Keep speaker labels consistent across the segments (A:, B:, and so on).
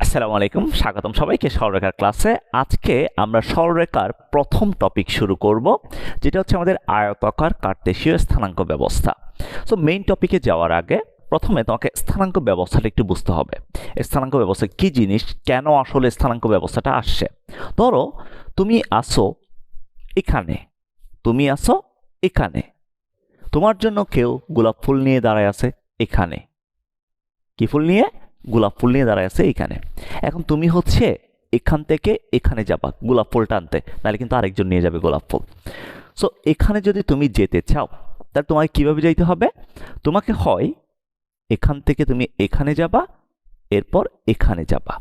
A: আসসালামু আলাইকুম, স্বাগতম সবাইকে সরলরেখার ক্লাসে। আজকে আমরা সরলরেখার প্রথম টপিক শুরু করব, যেটা হচ্ছে আমাদের আয়তাকার কার্তেশীয় স্থানাঙ্ক ব্যবস্থা। সো মেইন টপিকে যাওয়ার আগে প্রথমে তোমাকে স্থানাঙ্ক ব্যবস্থাটা একটু বুঝতে হবে। স্থানাঙ্ক ব্যবস্থা কি জিনিস, কেন আসলে স্থানাঙ্ক ব্যবস্থাটা আসছে। ধরো তুমি আসো এখানে, তোমার জন্য কেউ গোলাপ ফুল নিয়ে দাঁড়ায় আছে এখানে। কি ফুল নিয়ে? গোলাপ ফুল নিয়ে দাঁড়ায় আছে এখানে। এখন তুমি হচ্ছে এখান থেকে এখানে যাবা গোলাপ ফুলটা আনতে, নাহলে কিন্তু আরেকজন নিয়ে যাবে গোলাপ ফুল। সো এখানে যদি তুমি যেতে চাও, তাহলে তোমাকে কিভাবে যাইতে হবে? তোমাকে হয় এখান থেকে তুমি এখানে যাবা, এরপর এখানে যাবা।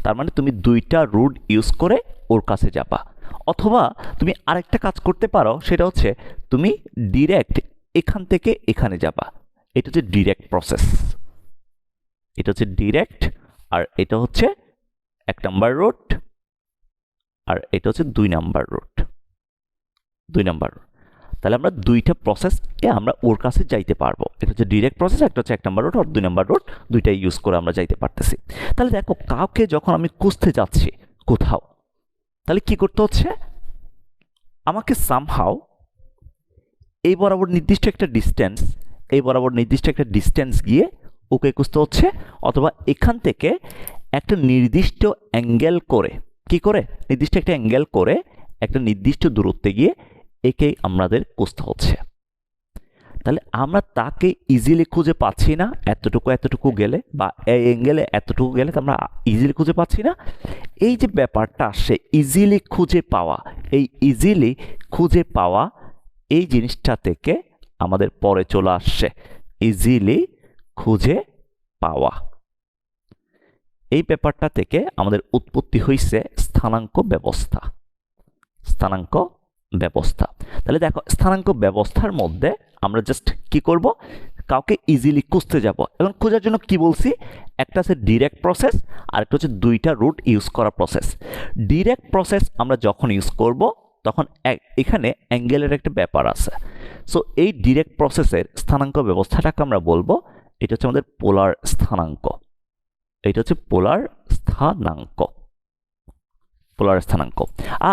A: তার মানে তুমি দুইটা রুট ইউজ করে ওর কাছে যাবা। অথবা তুমি আরেকটা কাজ করতে পারো, সেটা হচ্ছে তুমি ডিরেক্ট এখান থেকে এখানে যাবা। এটা হচ্ছে ডিরেক্ট প্রসেস, আর এটা হচ্ছে 1 নাম্বার রুট, আর এটা হচ্ছে 2 নাম্বার রুট। তাহলে আমরা দুইটা প্রসেস আমরা ওর কাছে যাইতে পারবো। এটা হচ্ছে ডিরেক্ট প্রসেস, একটা হচ্ছে 1 নাম্বার রুট আর 2 নাম্বার রুট, দুইটাই ইউজ করে আমরা যাইতে পারতেছি। তাহলে দেখো, কাউকে যখন আমি খুঁজতে যাচ্ছি কোথাও, তাহলে কি করতে হচ্ছে? আমাকে সামহাও এই বরাবর নির্দিষ্ট একটা ডিস্টেন্স গিয়ে ওকে খুঁজতে হচ্ছে, অথবা এখান থেকে একটা নির্দিষ্ট অ্যাঙ্গেল করে, নির্দিষ্ট একটা অ্যাঙ্গেল করে একটা নির্দিষ্ট দূরত্বে গিয়ে একে আমাদের খুঁজতে হচ্ছে। তাহলে আমরা তাকে ইজিলি খুঁজে পাচ্ছি না এতটুকু গেলে, বা এই অ্যাঙ্গেলে এতটুকু গেলে তো আমরা ইজিলি খুঁজে পাচ্ছি না। এই যে ব্যাপারটা আসে ইজিলি খুঁজে পাওয়া, এই জিনিসটা থেকে আমাদের পরে চলে আসছে ইজিলি খুঁজে পাওয়া। এই ব্যাপারটা থেকে আমাদের উৎপত্তি হয়েছে স্থানাঙ্ক ব্যবস্থা। তাহলে দেখো, স্থানাঙ্ক ব্যবস্থার মধ্যে আমরা জাস্ট কি করব? কাউকে ইজিলি খুঁজতে যাব। এবং খোঁজার জন্য কি বলছি? একটা আছে ডিরেক্ট প্রসেস, আর একটা হচ্ছে দুইটা রুট ইউজ করা প্রসেস। ডিরেক্ট প্রসেস আমরা যখন ইউজ করব, তখন এখানে অ্যাঙ্গেলের একটা ব্যাপার আছে। সো এই ডিরেক্ট প্রসেসের স্থানাঙ্ক ব্যবস্থাটাকে আমরা বলবো, এটা হচ্ছে আমাদের পোলার স্থানাঙ্ক।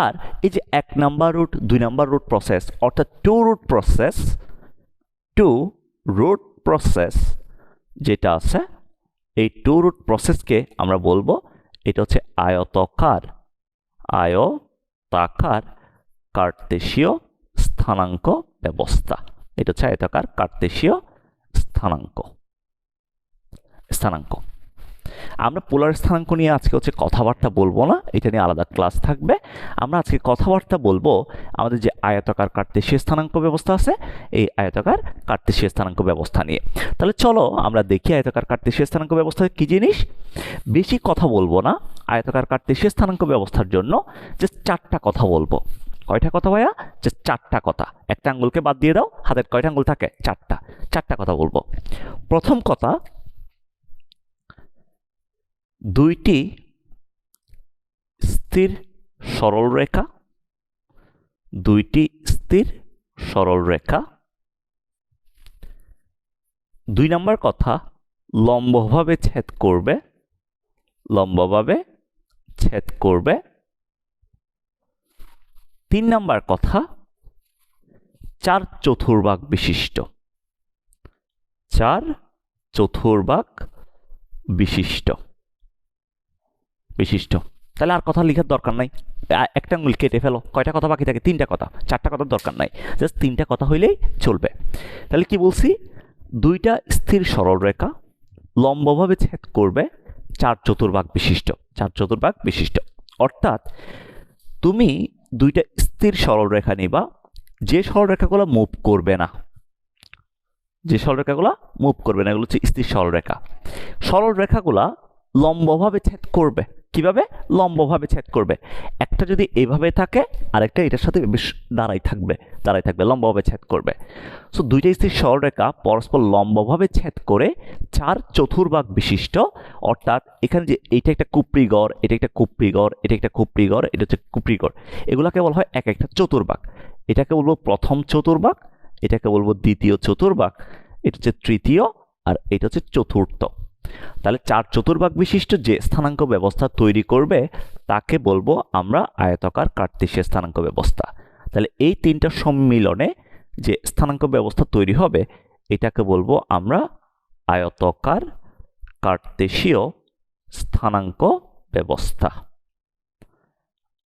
A: আর এই যে 1 number root 2 number root process, অর্থাৎ টু রুট প্রসেস যেটা আছে, এই টু রুট প্রসেসকে আমরা বলবো এটা হচ্ছে আয়তাকার কার্তেশীয় স্থানাঙ্ক ব্যবস্থা। এটা হচ্ছে আয়তাকার কার্তেশীয় স্থানাঙ্ক। আমরা পোলার স্থানাঙ্ক নিয়ে আজকে হচ্ছে কথাবার্তা বলবো না, এটা নিয়ে আলাদা ক্লাস থাকবে। আমরা আজকে কথাবার্তা বলবো আমাদের যে আয়তাকার কার্তেশীয় স্থানাঙ্ক ব্যবস্থা আছে, এই আয়তাকার কার্তেশীয় স্থানাঙ্ক ব্যবস্থা নিয়ে। তাহলে চলো আমরা দেখি আয়তাকার কার্তেশীয় স্থানাঙ্ক ব্যবস্থা কি জিনিস। বেশি কথা বলবো না, আয়তাকার কার্তেশীয় স্থানাঙ্ক ব্যবস্থার জন্য যে 4টা কথা বলবো। কয়টা কথা ভাইয়া? যে 4টা কথা। একটা আঙ্গুলকে বাদ দিয়ে দাও, হাতের কয়টা আঙ্গুল থাকে? 4টা কথা বলবো। প্রথম কথা, দুইটি স্থির সরলরেখা। 2 নাম্বার কথা, লম্বভাবে ছেদ করবে। 3 নাম্বার কথা, 4 চতুর্ভাগ বিশিষ্ট। তাহলে আর কথা লেখার দরকার নাই, একটা আঙুল কেটে ফেলো। কয়টা কথা বাকি থাকে? 3টা কথা। 4টা কথার দরকার নাই, জাস্ট 3টা কথা হইলেই চলবে। তাহলে কি বলছি? দুইটা স্থির সরলরেখা লম্বভাবে ছেদ করবে 4 চতুর্ভাগ বিশিষ্ট। অর্থাৎ তুমি দুইটা স্থির সরলরেখা নিবা, যে সরলরেখাগুলো মুভ করবে না, এগুলো হচ্ছে স্থির সরলরেখাগুলা লম্বভাবে ছেদ করবে। কিভাবে? লম্বভাবে ছেদ করবে। একটা যদি এভাবে থাকে, আরেকটা এটার সাথে দাঁড়াই থাকবে, লম্বভাবে ছেদ করবে। সো দুইটা স্থির সরলরেখা পরস্পর লম্বভাবে ছেদ করে 4 চতুর্ভাগ বিশিষ্ট। অর্থাৎ এখানে যে এটা একটা কুপ্রিগড়, এটা একটা কুপ্রিগড়, এটা হচ্ছে কুপ্রিগড়, এগুলাকে বলা হয় এক একটা চতুর্ভাগ। এটাকে বলবো প্রথম চতুর্ভাগ, এটাকে বলবো দ্বিতীয় চতুর্ভাগ, এটা হচ্ছে তৃতীয়, আর এটা হচ্ছে চতুর্থ। তাহলে 4/4 বিশিষ্ট যে স্থানাঙ্ক ব্যবস্থা তৈরি করবে তাকে বলবো আমরা আয়তাকার কার্তেশীয় স্থানাঙ্ক ব্যবস্থা। তাহলে এই তিনটা সম্মিলনে যে স্থানাঙ্ক ব্যবস্থা তৈরি হবে এটাকে বলবো আমরা আয়তাকার কার্তেশীয় স্থানাঙ্ক ব্যবস্থা।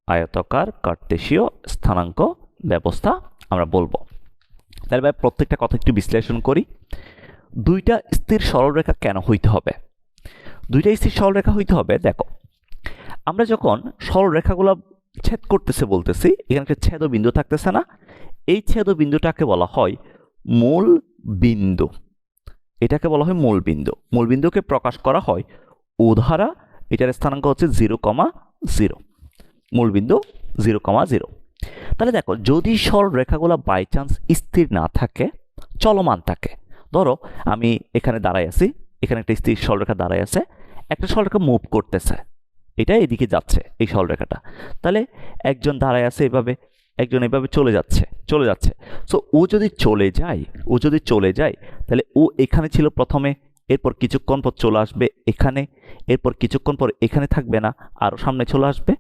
A: আয়তাকার কার্তেশীয় স্থানাঙ্ক ব্যবস্থা আমরা বলবো। তাহলে ভাই প্রত্যেকটা কথা একটু বিশ্লেষণ করি। দুইটা স্থির সরলরেখা কেন হইতে হবে? দুইটা স্থির সরলরেখা হইতে হবে, দেখো আমরা যখন সরলরেখাগুলো ছেদ করতেছে বলতেছি, এখানে একটা ছেদবিন্দু থাকতেছে না, এই ছেদবিন্দুটাকে বলা হয় মূল বিন্দু। এটাকে বলা হয় মূল বিন্দু। মূল বিন্দুকে প্রকাশ করা হয় ও দ্বারা, এটার স্থানাঙ্ক হচ্ছে 0,0। মূল বিন্দু 0,0। তাহলে দেখো যদি সরলরেখাগুলো বাই চান্স স্থির না থাকে, চলমান থাকে, ধরো আমি এখানে দাঁড়াই আছি, এখানে একটা স্থির সরলরেখা দাঁড়াই আছে, একটা সরলরেখা মুভ করতেছে, এটা এদিকে যাচ্ছে এই সরলরেখাটা, তাহলে একজন দাঁড়ায় আছে এভাবে, একজন এভাবে চলে যাচ্ছে। সো ও যদি চলে যায় তাহলে ও এখানে ছিল প্রথমে, এরপর কিছুক্ষণ পর চলে আসবে এখানে, এরপর কিছুক্ষণ পর এখানে থাকবে না, আরও সামনে চলে আসবে।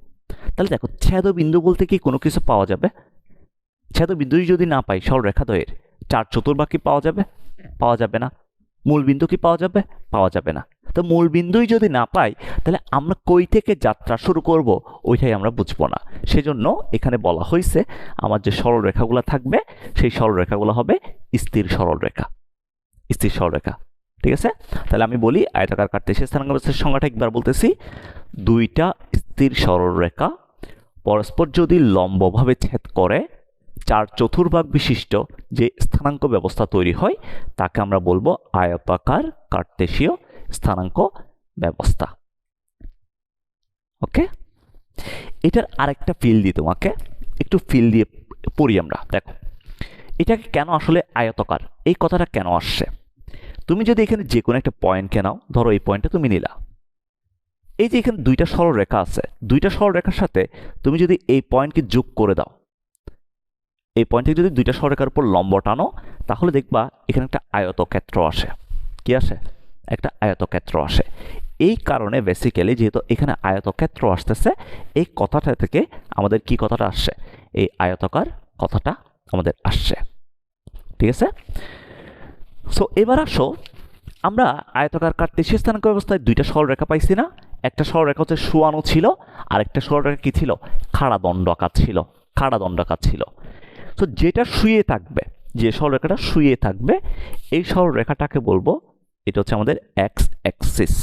A: তাহলে দেখো ছেদবিন্দু বলতে কি কোনো কিছু পাওয়া যাবে? ছেদবিন্দুই যদি না পাই সরলরেখাদ্বয়ের, 4/4 কি পাওয়া যাবে? পাওয়া যাবে না। মূল বিন্দু কি পাওয়া যাবে? পাওয়া যাবে না। তো মূল বিন্দুই যদি না পাই তাহলে আমরা কই থেকে যাত্রা শুরু করব ওইটাই আমরা বুঝবো না। সেজন্য এখানে বলা হয়েছে আমার যে সরলরেখাগুলো থাকবে সেই সরলরেখাগুলো হবে স্থির সরলরেখা। স্থির সরলরেখা, ঠিক আছে? তাহলে আমি বলি আয়তাকার কার্তেশীয় স্থানাঙ্ক ব্যবস্থার সংজ্ঞাটা একবার বলতেছি। দুইটা স্থির সরলরেখা পরস্পর যদি লম্বভাবে ছেদ করে 4/4 বিশিষ্ট যে স্থানাঙ্ক ব্যবস্থা তৈরি হয় তাকে আমরা বলবো আয়তাকার কার্তেশীয় স্থানাঙ্ক ব্যবস্থা। ওকে, এটার আরেকটা ফিল দিই তোমাকে, একটু ফিল দিয়ে পড়ি আমরা। দেখো এটাকে কেন আসলে আয়তাকার, এই কথাটা কেন আসছে? তুমি যদি এখানে যে কোনো একটা পয়েন্টকে নাও, ধরো এই পয়েন্টটা তুমি নিলা, এই যে এখানে দুইটা সরলরেখা আছে, দুইটা সরলরেখার সাথে তুমি যদি এই পয়েন্টকে যোগ করে দাও, এই পয়েন্টে যদি দুইটা সরলরেখার উপর লম্ব টানো তাহলে দেখবা এখানে একটা আয়তক্ষেত্র আসে। কি আসে? একটা আয়তক্ষেত্র আসে। এই কারণে বেসিক্যালি যেহেতু এখানে আয়তক্ষেত্র আসতেছে, এই কথাটা থেকে আমাদের কি কথাটা আসছে? এই আয়তাকার কথাটা আমাদের আসছে, ঠিক আছে? সো এবার আসো, আমরা আয়তাকার কার্তেশীয় স্থানাঙ্ক ব্যবস্থায় দুইটা সরলরেখা পাইছি না? একটা সরলরেখা হচ্ছে শোয়ানো ছিল, আর একটা সরলরেখা কি ছিল? খাড়া দণ্ডাকার ছিল। তো যেটা শুয়ে থাকবে, যে সরলরেখাটা শুয়ে থাকবে, এই সরলরেখাটাকে বলবো এটা হচ্ছে আমাদের এক্স অ্যাক্সিস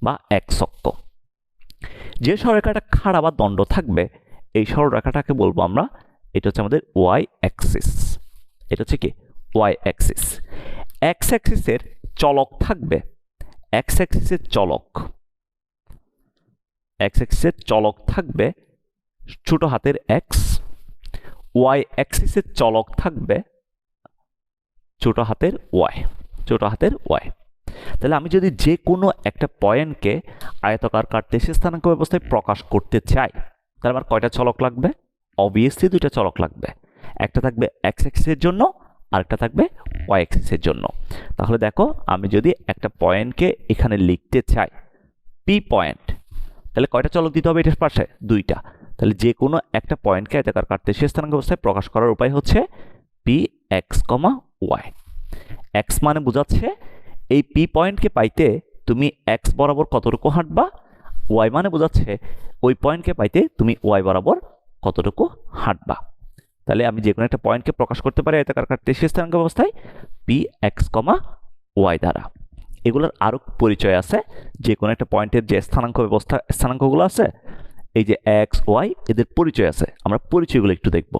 A: বা এক্স অক্ষ। যে সরলরেখাটা খাড়া বা দণ্ড থাকবে এই সরলরেখাটাকে বলবো আমরা, এটা হচ্ছে আমাদের ওয়াই অ্যাক্সিস। এটা হচ্ছে কি? Y Axis. এক্স অ্যাক্সিসের চলক থাকবে, এক্স অ্যাক্সিসের চলক থাকবে ছোট হাতের এক্স, ওয়াই অ্যাক্সিসের চলক থাকবে ছোট হাতের ওয়াই। তাহলে আমি যদি যে কোনো একটা পয়েন্টকে আয়তাকার কার্তেশীয় স্থানাঙ্ক ব্যবস্থায় প্রকাশ করতে চাই তাহলে আমার কয়টা চলক লাগবে? অবভিয়াসলি দুইটা চলক লাগবে। একটা থাকবে এক্স অ্যাক্সিসের জন্য, আরেকটা থাকবে ওয়াই অ্যাক্সিসের জন্য। তাহলে দেখো আমি যদি একটা পয়েন্টকে এখানে লিখতে চাই পি পয়েন্ট, তাহলে কয়টা চলক দিতে হবে এটার পাশে? দুইটা। তাহলে যে কোনো একটা পয়েন্টকে আয়তাকার কার্তেশীয় স্থানাঙ্ক ব্যবস্থায় প্রকাশ করার উপায় হচ্ছে পি এক্স কমা ওয়াই। এক্স মানে বোঝাচ্ছে এই পি পয়েন্টকে পাইতে তুমি এক্স বরাবর কতটুকু হাঁটবা, ওয়াই মানে বোঝাচ্ছে ওই পয়েন্টকে পাইতে তুমি ওয়াই বরাবর কতটুকু হাঁটবা। তাহলে আমি যে কোনো একটা পয়েন্টকে প্রকাশ করতে পারি আয়তাকার কার্তেশীয় স্থানাঙ্ক ব্যবস্থায় পি এক্স কমা ওয়াই দ্বারা। এগুলোর আরও পরিচয় আছে, যে কোনো একটা পয়েন্টের যে স্থানাঙ্কগুলো আছে, এই যে এক্স ওয়াই, এদের পরিচয় আছে, আমরা পরিচয়গুলো একটু দেখব।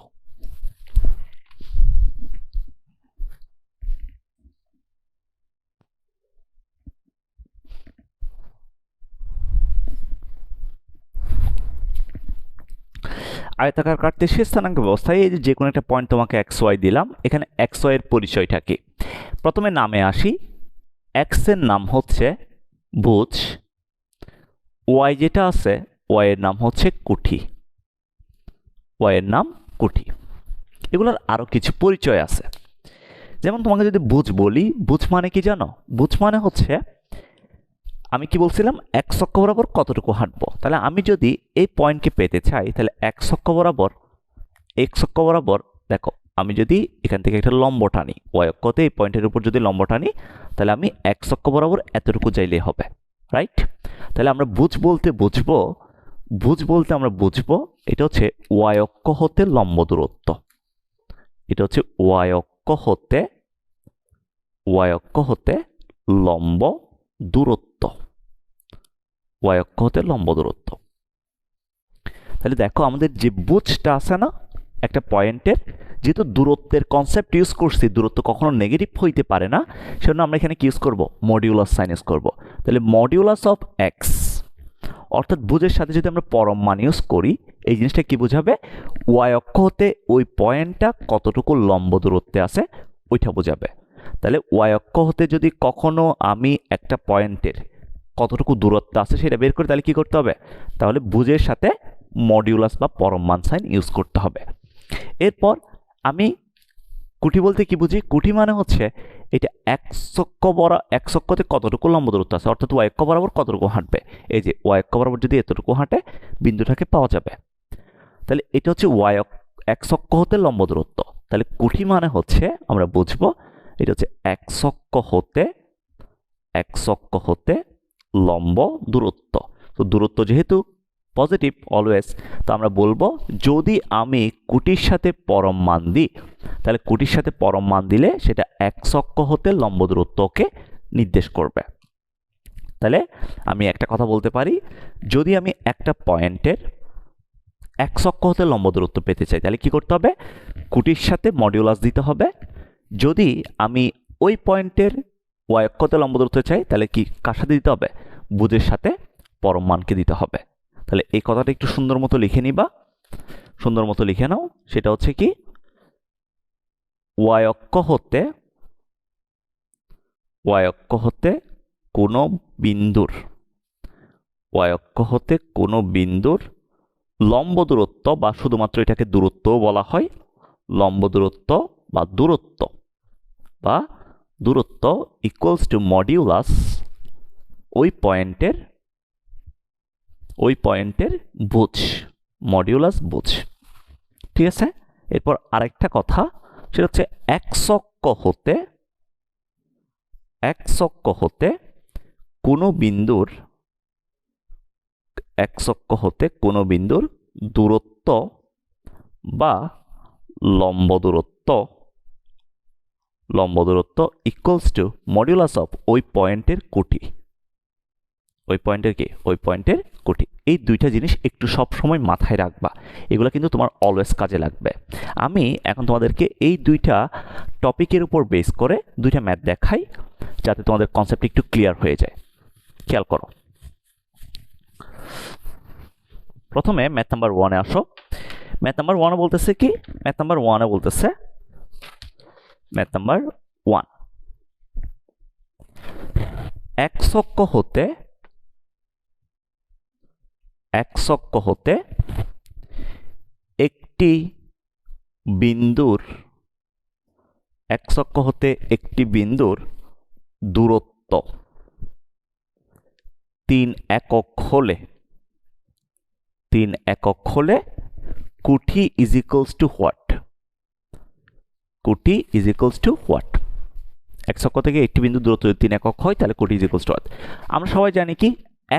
A: আয়তাকার কার্তেশীয় স্থানাঙ্ক ব্যবস্থায় এই যে কোনো একটা পয়েন্ট তোমাকে এক্স ওয়াই দিলাম, এখানে এক্স ওয়াই এর পরিচয়টা কি? প্রথমে নামে আসি। এক্স এর নাম হচ্ছে ভুজ, ওয়াই যেটা আছে ওয়াই এর নাম হচ্ছে কুঠি, এগুলোর আরো কিছু পরিচয় আছে। যেমন তোমাকে যদি ভুজ বলি, ভুজ মানে কি জানো? ভুজ মানে হচ্ছে আমি কি বলছিলাম এক্স অক্ষ বরাবর কতটুকু হাঁটবো, তাহলে আমি যদি এই পয়েন্টকে পেতে চাই তাহলে এক্স অক্ষ বরাবর দেখো আমি যদি এখান থেকে একটা লম্ব টানি ওয়াই অক্ষতে এই পয়েন্টের উপর যদি লম্ব টানি তাহলে আমি এক্স অক্ষ বরাবর এতটুকু চাইলেই হবে, রাইট? তাহলে আমরা ভুজ বলতে আমরা বুঝবো এটা হচ্ছে ওয়াই অক্ষ হতে লম্ব দূরত্ব, এটা হচ্ছে ওয়াই অক্ষ হতে লম্ব দূরত্ব, ওয়াই অক্ষ হতে লম্ব দূরত্ব। তাহলে দেখো আমাদের যে বুঝটা আছে না একটা পয়েন্টের, যেহেতু দূরত্বের কনসেপ্ট ইউজ করছি, দূরত্ব কখনো নেগেটিভ হইতে পারে না, সেজন্য আমরা এখানে কি ইউজ করব, মডিউলাস সাইন ইউজ করব। তাহলে মডিউলাস অফ এক্স, অর্থাৎ ভুজের সাথে যদি আমরা পরম মান ইউজ করি এই জিনিসটা কি বোঝাবে, ওয়াই অক্ষ হতে ওই পয়েন্টটা কতটুকু লম্ব দূরত্বে আছে ওইটা বোঝাবে। তাহলে ওয়াই অক্ষ হতে যদি কখনো আমি একটা পয়েন্টের কতটুকু দূরত্ব আছে সেটা বের করি তাহলে কি করতে হবে, তাহলে ভুজের সাথে মডিউলাস বা পরম মান সাইন ইউজ করতে হবে। এরপর আমি কুটি বলতে কি বুঝি, কুটি মানে হচ্ছে এটা এক্স অক্ষতে কতটুকু লম্ব দূরত্ব আছে, অর্থাৎ ওয়াই অক্ষ বরাবর কতটুকু হাঁটবে। এই যে ওয়াই অক্ষ বরাবর যদি এতটুকু হাঁটে বিন্দুটাকে পাওয়া যাবে। তাহলে এটা হচ্ছে এক্স অক্ষ হতে লম্ব দূরত্ব। তাহলে কুটি মানে হচ্ছে আমরা বুঝবো এটা হচ্ছে এক্স অক্ষ হতে লম্ব দূরত্ব। তো দূরত্ব যেহেতু পজিটিভ অলওয়েজ, তো আমরা বলবো যদি আমি কুটির সাথে পরম মান দিই তাহলে কুটির সাথে পরম মান দিলে সেটা এক্স অক্ষ হতে লম্ব দূরত্বকে নির্দেশ করবে। তাহলে আমি একটা কথা বলতে পারি, যদি আমি একটা পয়েন্টের এক্স অক্ষ হতে লম্ব দূরত্ব পেতে চাই তাহলে কি করতে হবে, কুটির সাথে মডিউলাস দিতে হবে। যদি আমি ওই পয়েন্টের ওয়াই অক্ষ হতে লম্ব দূরত্ব চাই তাহলে কি কার সাথে দিতে হবে, ভুজের সাথে পরম মানকে দিতে হবে। তাহলে এই কথাটা একটু সুন্দর মতো লিখে নিবা, সুন্দর মতো লিখে নাও। সেটা হচ্ছে কি ওয়াই অক্ষ হতে কোনো বিন্দুর লম্ব দূরত্ব, বা শুধুমাত্র এটাকে দূরত্বও বলা হয়, লম্ব দূরত্ব বা দূরত্ব ইকুয়ালস টু মডিউলাস ওই পয়েন্টের ভুজ, মডিউলাস ভুজ। ঠিক আছে? এরপর আরেকটা কথা, সেটা হচ্ছে এক্স অক্ষ হতে কোনো বিন্দুর দূরত্ব বা লম্ব দূরত্ব ইকুয়ালস টু মডিউলাস অফ ওই পয়েন্টের কোটি। এই দুইটা জিনিস একটু সব সময় মাথায় রাখবা, এগুলো কিন্তু তোমার অলওয়েজ কাজে লাগবে। আমি এখন তোমাদেরকে এই দুইটা টপিকের উপর বেস করে দুইটা ম্যাথ দেখাই যাতে তোমাদের কনসেপ্ট একটু ক্লিয়ার হয়ে যায়। খেয়াল করো, প্রথমে ম্যাথ নাম্বার 1-এ আসো। ম্যাথ নাম্বার 1 বলতেছে কি, ম্যাথ নাম্বার 1 এক্স অক্ষ হতে একটি বিন্দুর দূরত্ব 3 একক হলে কুটি is equals two what, x অক্ষ থেকে একটি বিন্দু দূরত্ব যদি 3 একক হয় তাহলে কুটি ইজ ইকুয়ালস টু হোয়াট। আমরা সবাই জানি কি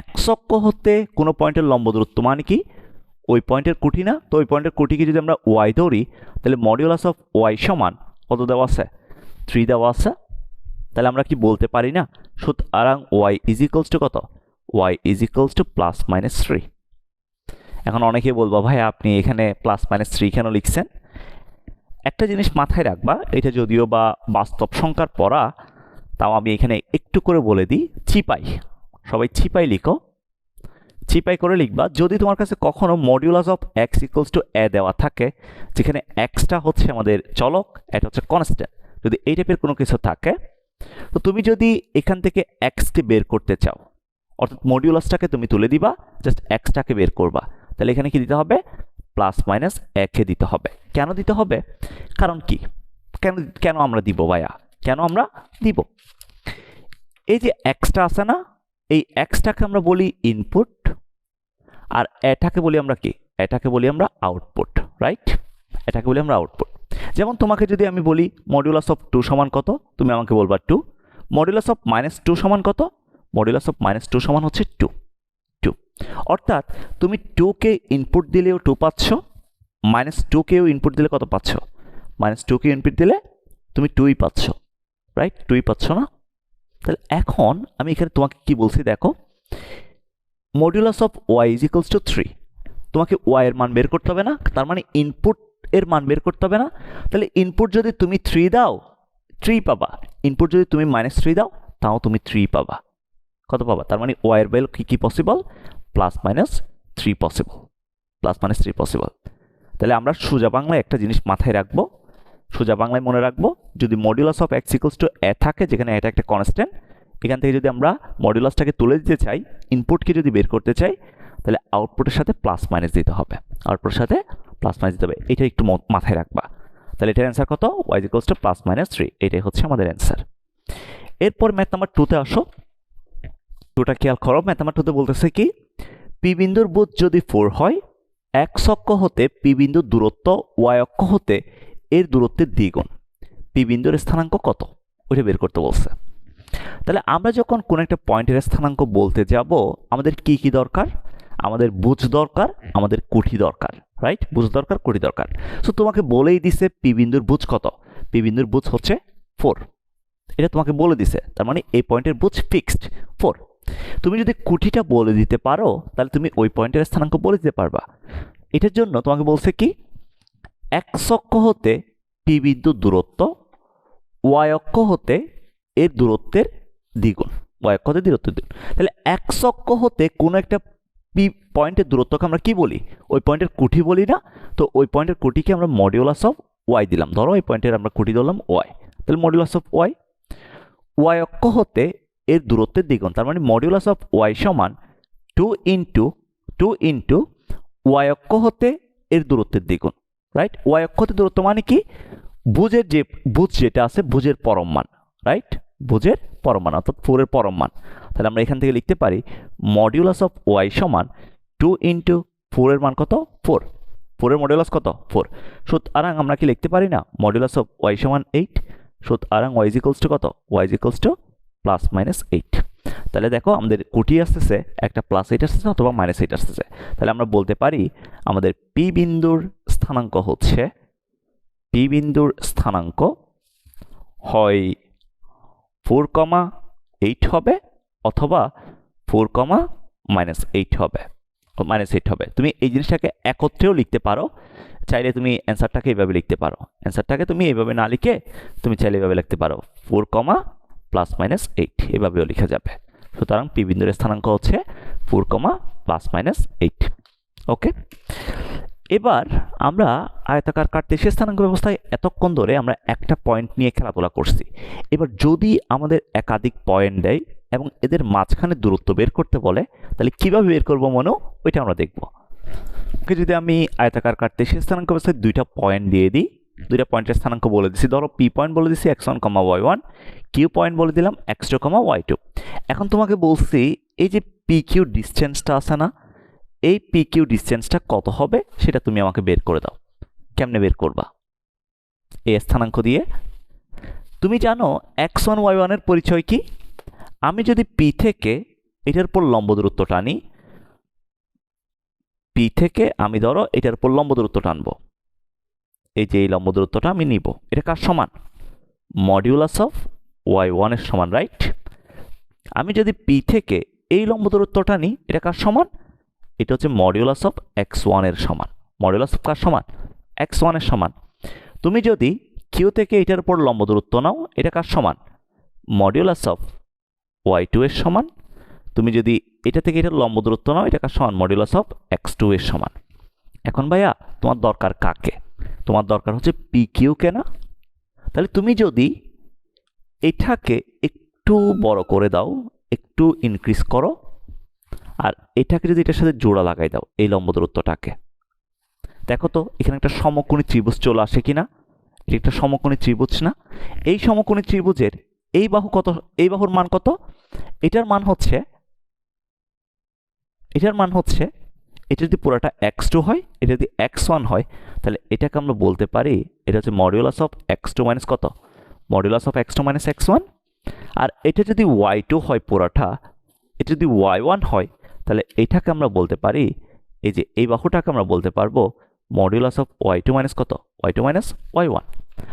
A: এক্স অক্ষ হতে কোনো পয়েন্টের লম্ব দূরত্ব মানে কি ওই পয়েন্টের কুটি না, তো ওই পয়েন্টের কুটিকে যদি আমরা ওয়াই ধরি তাহলে মডিউলাস অফ ওয়াই সমান কত দেওয়া আছে, 3 দেওয়া আছে। তাহলে আমরা কি বলতে পারি না, সুতরাং ওয়াই ইজ ইকুয়ালস টু কত, Y is equals to plus minus 3। এখন অনেকে বলবো ভাই আপনি এখানে প্লাস মাইনাস 3 কেন লিখছেন। একটা জিনিস মাথায় রাখবা, এটা যদিও বা বাস্তব সংখ্যার পড়া, তাও আমি এখানে একটু করে বলে দিই, সবাই চিপাই লিখো, চিপাই করে লিখবা। যদি তোমার কাছে কখনো modulus of X equals to A দেওয়া থাকে, যেখানে এক্সটা হচ্ছে আমাদের চলক, এটা হচ্ছে কনস্ট্যান্ট, যদি এই টাইপের কোনো কিছু থাকে, তো তুমি যদি এখান থেকে এক্সকে বের করতে চাও, অর্থাৎ মডিউলাসটাকে তুমি তুলে দিবা, জাস্ট এক্সটাকে বের করবা, তাহলে এখানে কি দিতে হবে, প্লাস মাইনাস একে দিতে হবে। কেন দিতে হবে, কারণ কি, কেন আমরা দিব ভাইয়া, কেন আমরা দিব, এই যে এক্সটা আছে না, এই এক্সটাকে আমরা বলি ইনপুট, আর এটাকে বলি আমরা কি, এটাকে বলি আমরা আউটপুট, রাইট? এটাকে বলি আমরা আউটপুট। যেমন তোমাকে যদি আমি বলি মডুলাস অফ 2 সমান কত, তুমি আমাকে বলবা 2। মডুলাস অফ -2 সমান কত? মডুলাস অফ -2 সমান হচ্ছে 2। অর্থাৎ তুমি 2 কে ইনপুট দিলেও 2 পাচ্ছ, -2 কেও ইনপুট দিলে কত পাচ্ছ? -2 কে ইনপুট দিলে তুমি 2ই পাচ্ছ, রাইট? 2ই পাচ্ছ না? তাহলে এখন আমি এখানে তোমাকে কি বলছি দেখো, modulus of y is equals two 3। তোমাকে y এর মান বের করতে হবে না, তার মানে ইনপুট এর মান বের করতে হবে না। তাহলে ইনপুট যদি তুমি 3 দাও 3 পাবা, ইনপুট যদি তুমি -3 দাও তাও তুমি 3 পাবা। কত পাবা? তার মানে y এর ভ্যালু কি পসিবল? +-3 possible, +-3 possible. তাহলে আমরা সোজা বাংলায় একটা জিনিস মাথায় রাখবো, সোজা বাংলায় মনে রাখবো, যদি modulus of x equals two a থাকে, যেখানে এটা একটা কনস্ট্যান্ট, এখান থেকে যদি আমরা মডুলাসটাকে তুলে দিতে চাই, ইনপুটকে যদি বের করতে চাই, তাহলে আউটপুটের সাথে +- দিতে হবে, আউটপুটের সাথে +- দিতে হবে। এটা একটু মাথায় রাখবা। তাহলে এটার অ্যান্সার কত? y equals to +-3। এটাই হচ্ছে আমাদের অ্যান্সার। এরপর ম্যাথ নাম্বার 2 তে আসো। 2টা খেয়াল করো, ম্যাথ নাম্বার 2 তে বলতেছে কি, পি বিন্দুর বুথ যদি 4 হয়, x অক্ষ হতে পি বিন্দুর দূরত্ব y অক্ষ হতে এর দূরত্বের দ্বিগুণ, পি বিন্দুর স্থানাঙ্ক কত? ওইটা বের করতে বলছে। তাহলে আমরা যখন কোন একটা পয়েন্টের স্থানাঙ্ক বলতে যাব, আমাদের কি কি দরকার? আমাদের বুঝ দরকার, আমাদের কুঠি দরকার, রাইট? বুঝ দরকার, কুঠি দরকার। সো তোমাকে বলেই দিছে পি বিন্দুর বুঝ কত? পি বিন্দুর বুঝ হচ্ছে 4, এটা তোমাকে বলে দিছে। তার মানে এই পয়েন্টের বুঝ ফিক্সড 4। তুমি যদি কুঠিটা বলে দিতে পারো, তাহলে তুমি ওই পয়েন্টের স্থানাঙ্ক বলে দিতে পারবা। এটার জন্য তোমাকে বলছে কি, x অক্ষ হতে পি বিন্দুর দূরত্ব y অক্ষ হতে এর দূরত্বের দ্বিগুণ, y অক্ষ হতে দূরত্বের দ্বিগুণ। তাহলে x অক্ষ হতে কোনো একটা পি পয়েন্টের দূরত্বকে আমরা কি বলি? ওই পয়েন্টের কুঠি বলি না? তো ওই পয়েন্টের কুঠিকে আমরা মডিউলাস অফ y দিলাম। ধরো এই পয়েন্টের আমরা কুঠি ধরলাম y, তাহলে মডিউলাস অফ y, y অক্ষ হতে এর দূরত্বের দ্বিগুণ, তার মানে মডিউলাস অফ y সমান 2 ইন্টু y অক্ষ হতে এর দূরত্বের দ্বিগুণ, রাইট? y অক্ষ হতে দূরত্ব মানে কি? ভুজের যে ভুজ যেটা আছে, ভুজের পরম মান, রাইট? ভুজের পরম মান অর্থাৎ 4 এর পরম মান। তাহলে আমরা এখান থেকে লিখতে পারি মডিউলাস অফ y সমান 2 ইন্টু 4 এর মান কত? 4। 4 এর মডিউলাস কত? 4। সুতরাং আমরা কি লিখতে পারি না মডিউলাস অফ y সমান 8? সুতরাং y ইজ ইকুয়ালস টু কত? y is equals two +-8। তাহলে দেখো আমাদের কুটি আসতেছে, একটা +8 আসতেছে অথবা -8 আসতেছে। তাহলে আমরা বলতে পারি আমাদের পি বিন্দুর স্থানাঙ্ক হচ্ছে, পি বিন্দুর স্থানাঙ্ক হয় 4,8 হবে অথবা 4,-8 হবে, -8 হবে। তুমি এই জিনিসটাকে একত্রেও লিখতে পারো, চাইলে তুমি অ্যান্সারটাকে এইভাবে লিখতে পারো। অ্যান্সারটাকে তুমি এইভাবে না লিখে তুমি চাইলে এইভাবে লিখতে পারো 4, +-8, এভাবেও লেখা যাবে। সুতরাং পি বিন্দুর স্থানাঙ্ক হচ্ছে 4, +-8। ওকে, এবার আমরা আয়তাকার কার্তেশীয় স্থানাঙ্ক ব্যবস্থায় এতক্ষণ ধরে আমরা একটা পয়েন্ট নিয়ে খেলাধুলা করছি। এবার যদি আমাদের একাধিক পয়েন্ট দেয় এবং এদের মাঝখানে দূরত্ব বের করতে বলে, তাহলে কিভাবে বের করবো মনো, ওইটা আমরা দেখব। ওকে, যদি আমি আয়তাকার কার্তেশীয় স্থানাঙ্ক ব্যবস্থায় দুইটা পয়েন্ট দিয়ে দিই, দুইটা পয়েন্টের স্থানাঙ্ক বলে দিছি, ধরো পি পয়েন্ট বলে দিছি x1, y1, কিউ পয়েন্ট বলে দিলাম x2, y2। এখন তোমাকে বলছি এই যে পি কিউ ডিস্টেন্সটা আছে না, এই পি কিউ ডিস্টেন্সটা কত হবে সেটা তুমি আমাকে বের করে দাও। কেমনে বের করবা? এই স্থানাঙ্ক দিয়ে। তুমি জানো x1, y1 এর পরিচয় কি? আমি যদি পি থেকে এটার উপর লম্ব দূরত্ব টানি, পি থেকে আমি ধরো এটার উপর লম্ব দূরত্ব টানবো, এই যে এই লম্ব দূরত্বটা আমি নিব, এটা কার সমান? মডিউলাস অফ y1 এর সমান, রাইট? আমি যদি পি থেকে এই লম্ব দূরত্বটা নিই, এটা কার সমান? এটা হচ্ছে মডিউলাস অফ x1 এর সমান। মডিউলাস অফ কার সমান? x1 এর সমান। তুমি যদি কিউ থেকে এটার উপর লম্ব দূরত্ব নাও, এটা কার সমান? মডিউলাস অফ y2 এর সমান। তুমি যদি এটা থেকে এটার লম্ব দূরত্ব নাও, এটা কার সমান? মডিউলাস অফ x2 এর সমান। এখন ভাইয়া তোমার দরকার কাকে? তোমার দরকার হচ্ছে পি কিউ কে না? তাহলে তুমি যদি এটাকে একটু বড় করে দাও, একটু ইনক্রিজ করো, আর এটাকে যদি এটার সাথে জোড়া লাগাই দাও, এই লম্ব দূরত্বটাকে, দেখো তো এখানে একটা সমকোণী ত্রিভুজ চলে আসে কিনা? এটা একটা সমকোণী ত্রিভুজ না? এই সমকোণী ত্রিভুজের এই বাহু কত? এই বাহুর মান কত? এটার মান হচ্ছে এটার মান হচ্ছে, এটা যদি পুরোটা x2 হয়, এটা যদি x1 হয়, তাহলে এটাকে আমরা বলতে পারি এটা হচ্ছে মডিউলাস অফ x2 মাইনাস কত, modulus of x2 minus x1। আর এটা যদি y2 হয় পুরোটা, এটা যদি y1 হয়, তাহলে এটাকে আমরা বলতে পারি, এই যে এই বাহুটাকে আমরা বলতে পারবো মডিউলাস অফ y2 মাইনাস কত, y2 মাইনাস y1।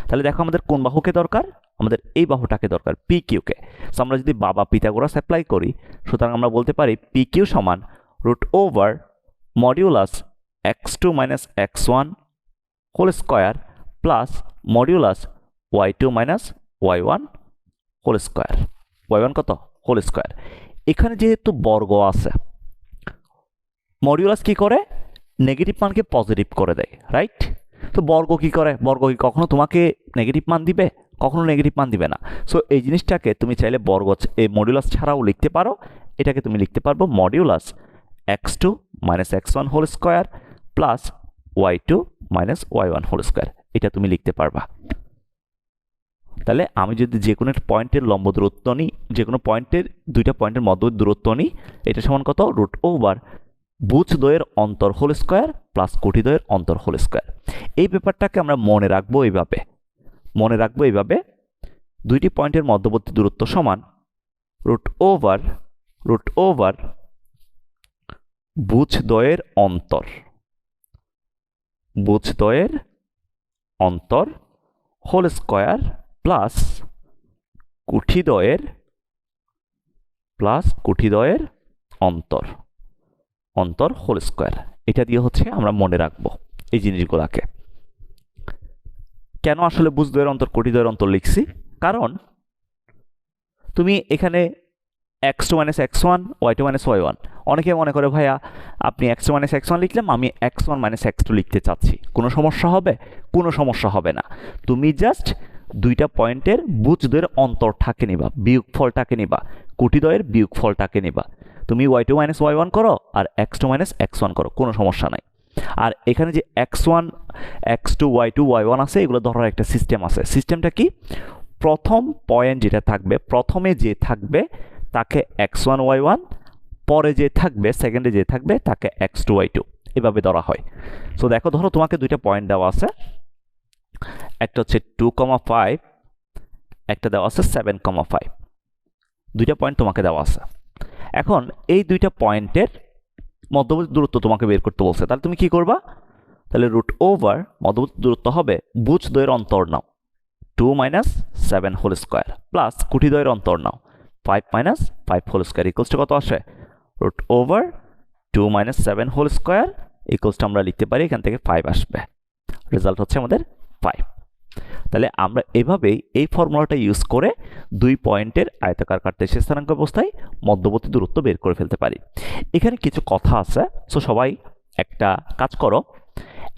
A: তাহলে দেখো আমাদের কোন বাহুকে দরকার, আমাদের এই বাহুটাকে দরকার, PQ কে। সো আমরা যদি বাবা পিথাগোরাস অ্যাপ্লাই করি, সুতরাং আমরা বলতে পারি PQ সমান root over modulus x2 minus x1 whole square plus modulus y2 minus y1 whole square, y1 কত, হোল স্কয়ার। এখানে যেহেতু বর্গ আছে, মডিউলাস কি করে, নেগেটিভ মানকে পজিটিভ করে দেয়, রাইট? তো বর্গ কি করে, বর্গ কি কখনো তোমাকে নেগেটিভ মান দিবে, কখনো নেগেটিভ মান দিবে না। সো এই জিনিসটাকে তুমি চাইলে বর্গ, এই মডিউলাস ছাড়াও লিখতে পারো, এটাকে তুমি লিখতে পারবো modulus x2 minus x1 whole square plus y2 minus y1 whole square, এটা তুমি লিখতে পারবা। তাহলে আমি যদি যে কোনো পয়েন্টের লম্ব দূরত্ব নিই, যে কোনো পয়েন্টের দুইটা পয়েন্টের মধ্য দূরত্ব নিই, এটা সমান কত, রুট ওভার ভুজদ্বয়ের অন্তর হোল স্কয়ার প্লাস কোটিদ্বয়ের অন্তর হোল স্কয়ার। এই ব্যাপারটাকে আমরা মনে রাখবো এইভাবে, দুইটি পয়েন্টের মধ্যবর্তী দূরত্ব সমান রুট ওভার ভুজদ্বয়ের অন্তর হোল স্কয়ার প্লাস কুঠিদ্বয়ের অন্তর হোল স্কয়ার। এটা দিয়ে হচ্ছে আমরা মনে রাখবো এই জিনিসগুলোকে। কেন আসলে ভুজদ্বয়ের অন্তর কোটিদ্বয়ের অন্তর লিখছি, কারণ তুমি এখানে x2 minus x1 y2 minus y1, অনেকে মনে করে ভাইয়া আপনি x2 মাইনাস x1 লিখলাম, আমি x1 মাইনাস x2 লিখতে চাচ্ছি, কোনো সমস্যা হবে? কোনো সমস্যা হবে না। তুমি জাস্ট দুইটা পয়েন্টের ভুজদ্বয়ের অন্তরটাকে নিবা, বিয়োগফলটাকে নিবা, কোটিদ্বয়ের বিয়োগফলটাকে নিবা। তুমি y2 মাইনাস y1 করো আর x2 মাইনাস x1 করো, কোনো সমস্যা নাই। আর এখানে যে x1 x2 y2 y1 আছে, এগুলো ধরার একটা সিস্টেম আছে। সিস্টেমটা কি, প্রথম পয়েন্ট যেটা থাকবে, প্রথমে যে থাকবে তাকে x1 y1, পরে যে থাকবে, সেকেন্ডে যে থাকবে তাকে x2 y2, এভাবে ধরা হয়। সো দেখো, ধরো তোমাকে দুইটা পয়েন্ট দেওয়া আছে, একটা হচ্ছে 2,5, একটা দেওয়া আছে 7,5, দুইটা পয়েন্ট তোমাকে দেওয়া আছে। এখন এই দুইটা পয়েন্টের মধ্যবর্তী দূরত্ব তোমাকে বের করতে বলছে, তাহলে তুমি কি করবা, তাহলে রুট ওভার মধ্যবর্তী দূরত্ব হবে ভুজদ্বয়ের অন্তর নাও 2 মাইনাস 7 হোল স্কয়ার প্লাস কুঠিদ্বয়ের অন্তর নাও 5 minus 5 whole square equals to কত আসে, root over 2 minus 7 whole square equals to আমরা লিখতে পারি এখান থেকে 5 আসবে, রেজাল্ট হচ্ছে আমাদের 5। তাহলে আমরা এভাবেই এই ফর্মুলাটা ইউজ করে দুই পয়েন্টের আয়তাকার কার্তেশীয় স্থানাঙ্ক অবস্থায় মধ্যবর্তী দূরত্ব বের করে ফেলতে পারি। এখানে কিছু কথা আছে, সো সবাই একটা কাজ করো,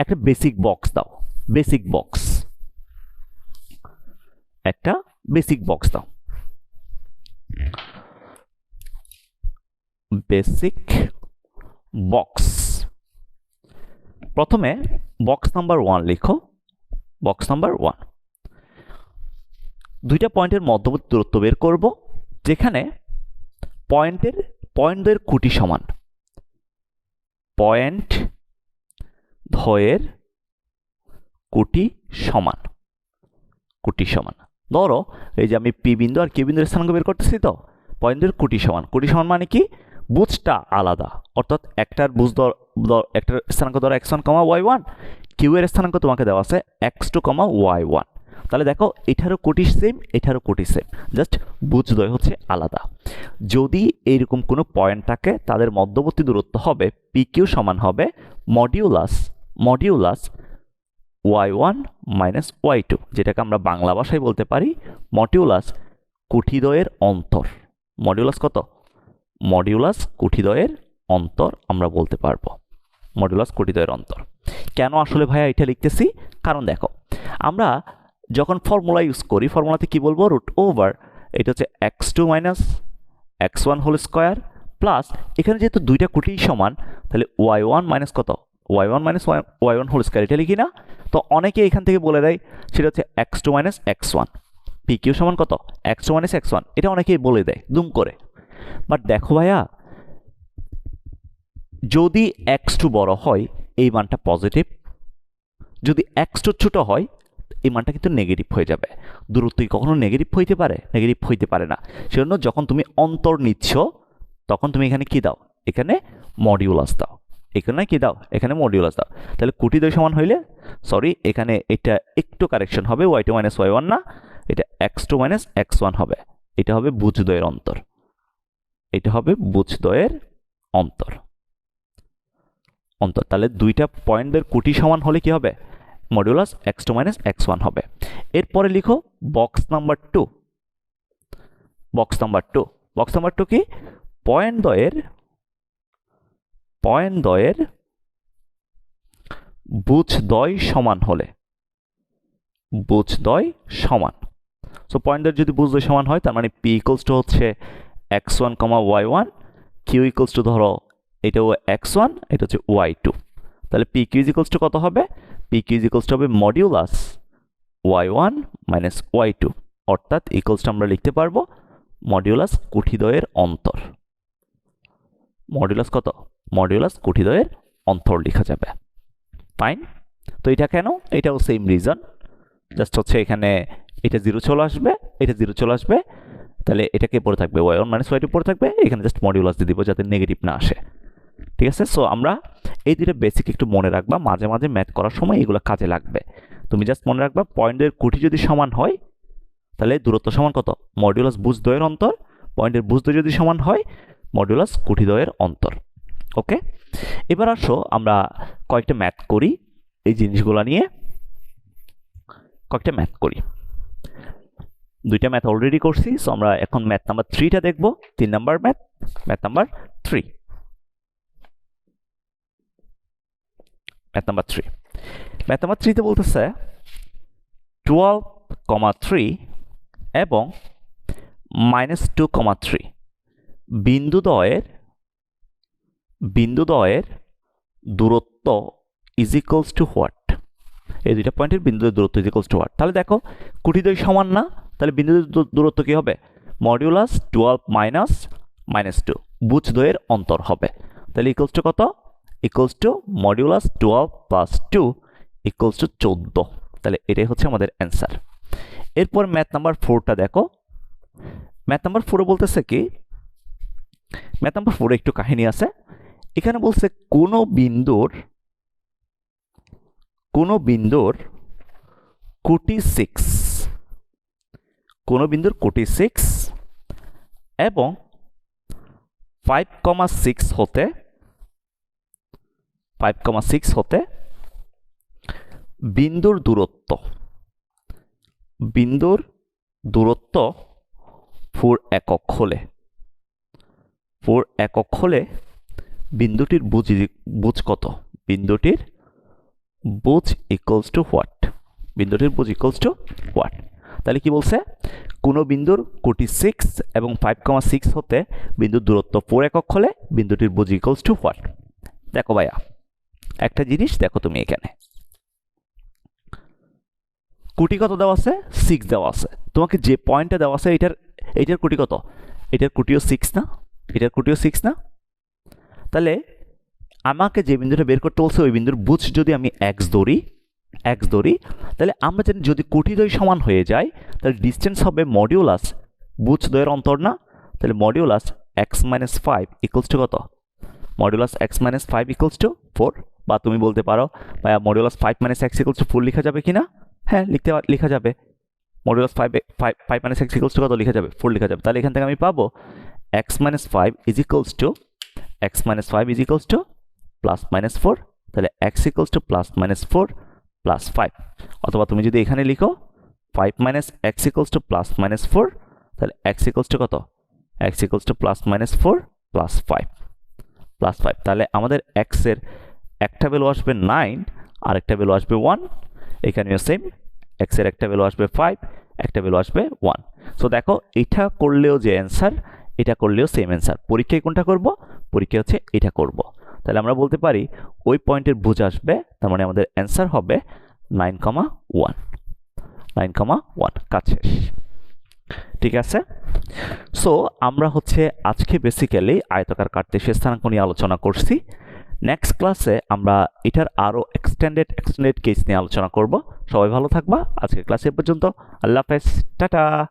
A: একটা বেসিক বক্স দাও, একটা বেসিক বক্স দাও, বেসিক বক্স। প্রথমে বক্স নাম্বার 1 লিখো, বক্স নাম্বার 1, দুইটা পয়েন্টের মধ্যবর্তী দূরত্ব বের করব, যেখানে পয়েন্টদ্বয়ের কুটি সমান, পয়েন্ট দ্বয়ের কুটি সমান। ধরো এই যে আমি পি বিন্দু আর কিউ বিন্দুর স্থানাঙ্ক বের করতেছি, তো পয়েন্টের কুটি সমান মানে কি, বুঝটা আলাদা, অর্থাৎ একটার একটার স্থানাঙ্ক ধরো x1, y1, কিউ এর স্থানাঙ্ক তোমাকে দেওয়া আছে x2, y1। তাহলে দেখো এটারও কোটি সেম, এটারও কোটি সেম, জাস্ট বুঝদ্বয় হচ্ছে আলাদা। যদি এইরকম কোনো পয়েন্ট থাকে, তাদের মধ্যবর্তী দূরত্ব হবে PQ সমান হবে মডিউলাস y1 মাইনাস y2, যেটাকে আমরা বাংলা ভাষায় বলতে পারি মডিউলাস কুঠিদ্বয়ের অন্তর। মডিউলাস কত, মডিউলাস কুঠিদ্বয়ের অন্তর আমরা বলতে পারবো, মডিউলাস কুঠিদ্বয়ের অন্তর। কেন আসলে ভাইয়া এটা লিখতেছি, কারণ দেখো আমরা যখন ফর্মুলা ইউজ করি, ফর্মুলাতে কি বলবো, রুট ওভার এটা হচ্ছে x2 minus x1 whole square plus, এখানে যেহেতু দুইটা কুটি সমান, তাহলে y1 মাইনাস কত, y1 minus y1 whole square, এটা লিখি না? তো অনেকে এখান থেকে বলে দেয় সেটা হচ্ছে x2 মাইনাস x1, PQ সমান কত, x2 মাইনাস x1, এটা অনেকেই বলে দেয় দুম করে। বাট দেখো ভাইয়া, যদি x2 বড় হয় এই মানটা পজিটিভ, যদি x2 ছোট হয় এই মানটা কিন্তু নেগেটিভ হয়ে যাবে। দূরত্ব কি কখনো নেগেটিভ হইতে পারে? নেগেটিভ হইতে পারে না। সেজন্য যখন তুমি অন্তর নিচ্ছ তখন তুমি এখানে কি দাও? এখানে মডিউলাস দাও। এখানে কি দাও? এখানে মডিউলাস দাও। তাহলে কোটি দ্বয় সমান হইলে, সরি এখানে এটা একটু কারেকশন হবে, y2 মাইনাস y1 না, এটা x2 মাইনাস x1 হবে। এটা হবে ভুজদ্বয়ের অন্তর, এটা হবে ভুজদ্বয়ের অন্তর। অন্তর তাহলে দুইটা পয়েন্টের কোটি সমান হলে কি হবে? মডিউলাস x2 মাইনাস x1 হবে। এরপরে লিখো box number 2। Box number 2, box number 2 কি? পয়েন্ট দ্বয়ের ভুজদ্বয় সমান হলে, ভুজদ্বয় সমান। সো পয়েন্ট দ্বয়ের যদি ভুজদ্বয় সমান হয় তার মানে p ইকুয়ালস টু হচ্ছে x1, y1, q equals to ধরো এটাও x1, এটা হচ্ছে y2। তাহলে p q ইকুয়ালস টু কত হবে? p q ইকুয়ালস টু হবে মডিউলাস y1 মাইনাস y2, অর্থাৎ ইকুয়ালস টু আমরা লিখতে পারবো মডিউলাস কুঠিদ্বয়ের অন্তর। মডিউলাস কত? মডিউলাস কুঠিদ্বয়ের অন্তর লেখা যাবে। ফাইন। তো এটা কেন? এটাও সেম রিজন, জাস্ট হচ্ছে এখানে এটা 0 চলে আসবে, এটা 0 চলে আসবে, তাহলে এটাকে পড়ে থাকবে y1 মাইনাস y2 পড়ে থাকবে, এখানে জাস্ট মডিউলাস দিয়ে দিব যাতে নেগেটিভ না আসে। ঠিক আছে? সো আমরা এই দুইটা বেসিক একটু মনে রাখবা, মাঝে মাঝে ম্যাথ করার সময় এগুলো কাজে লাগবে। তুমি জাস্ট মনে রাখবা পয়েন্টের কোটি যদি সমান হয় তাহলে দূরত্ব সমান কত? মডিউলাস ভুজদ্বয়ের অন্তর। পয়েন্টের ভুজদ্বয় যদি সমান হয় মডিউলাস কুঠিদ্বয়ের অন্তর। ওকে, এবার আসো আমরা কয়েকটা ম্যাথ করি এই জিনিসগুলো নিয়ে। কয়েকটা ম্যাথ করি, দুইটা ম্যাথ অলরেডি করছি। সো আমরা এখন ম্যাথ নাম্বার 3টা দেখব, 3 number math, math number 3। Math number 3, math number 3 তে বলতেছে 12,3 এবং -2,3 বিন্দুদ্বয়ের দূরত্ব ইজ ইকুয়ালস টু হোয়াট? এই দুইটা পয়েন্টের বিন্দুদের দূরত্ব ইজ ইকুয়ালস টু হোয়াট? তাহলে দেখো কুঠিদ্বয় সমান না, তাহলে বিন্দুদের দূরত্ব কি হবে? মডিউলাস 12 মাইনাস -2, ভুজদ্বয়ের অন্তর হবে। তাহলে ইকুয়ালস টু কত? Equals to modulus 12 plus 2 equals to 14। তাহলে এটাই হচ্ছে আমাদের অ্যান্সার। এরপর ম্যাথ নাম্বার 4টা দেখো। ম্যাথ নাম্বার 4 বলতেছে কি? ম্যাথ নাম্বার 4 একটু কাহিনী আছে। এখানে বলছে কোনো বিন্দুর কোটি 6, কোনো বিন্দুর কোটি 6 এবং 5,6 হতে বিন্দুর দূরত্ব 4 একক হলে, 4 একক হলে বিন্দুটির বুজ কত? বিন্দুটির বুজ ইকুয়ালস টু হোয়াট? বিন্দুটির বুজ ইকুয়ালস টু হোয়াট? তাহলে কি বলছে? কোনো বিন্দুর কোটি 6 এবং 5,6 হতে বিন্দুর দূরত্ব 4 একক হলে বিন্দুটির বুজ ইকুয়ালস টু হোয়াট? দেখো ভাইয়া একটা জিনিস দেখো, তুমি এখানে কোটি কত দেওয়া আছে? 6 দেওয়া আছে। তোমাকে যে পয়েন্টটা দেওয়া আছে এটার কোটি কত? এটার কোটিও 6 না? এটার কোটিও 6 না? তাহলে আমাকে যে বিন্দুটা বের করতে বলছে ওই বিন্দুর বুজ যদি আমি x ধরি, তাহলে আমরা জানি যদি কোটিদ্বয় সমান হয়ে যায় তাহলে ডিসটেন্স হবে মডিউলাস বুজদ্বয়ের অন্তর না? তাহলে modulus x minus 5 equals to কত? Modulus x minus 5 equals to 4। বা তুমি বলতে পারো ভাইয়া modulus 5 minus x equals to 4 লেখা যাবে কিনা? হ্যাঁ, লেখা যাবে। Modulus 5 minus x equals to কত লেখা যাবে? 4 লেখা যাবে। তাহলে এখান থেকে আমি পাবো x minus 5 is equals to plus minus 4। তাহলে x equals to plus minus 4 plus 5। অথবা তুমি যদি এখানে লিখো 5 minus x equals to plus minus 4, তাহলে x ইকুয়ালস টু কত? x equals to plus minus 4 plus 5 plus 5। তাহলে আমাদের x এর একটা ভ্যালু আসবে 9 আর একটা ভ্যালু আসবে 1। এখানেও সেম, x এর একটা ভ্যালু আসবে 5, একটা ভ্যালু আসবে 1। সো দেখো এটা করলেও যে অ্যান্সার, এটা করলেও সেম অ্যান্সার। পরীক্ষায় কোনটা করব? পরীক্ষা হচ্ছে এটা করব। তাহলে আমরা বলতে পারি ওই পয়েন্টের বুঝ আসবে, তার মানে আমাদের অ্যান্সার হবে 9,1। 9,1 কাজ শেষ। ঠিক আছে? সো আমরা হচ্ছে আজকে বেসিক্যালি আয়তাকার কার্তেশীয় স্থানাঙ্ক নিয়ে আলোচনা করছি। নেক্সট ক্লাসে আমরা এটার আরো এক্সটেন্ডেড কেস নিয়ে আলোচনা করব। সবাই ভালো থাকবা। আজকের ক্লাস এ পর্যন্ত। আল্লাহ হাফেজ, টাটা।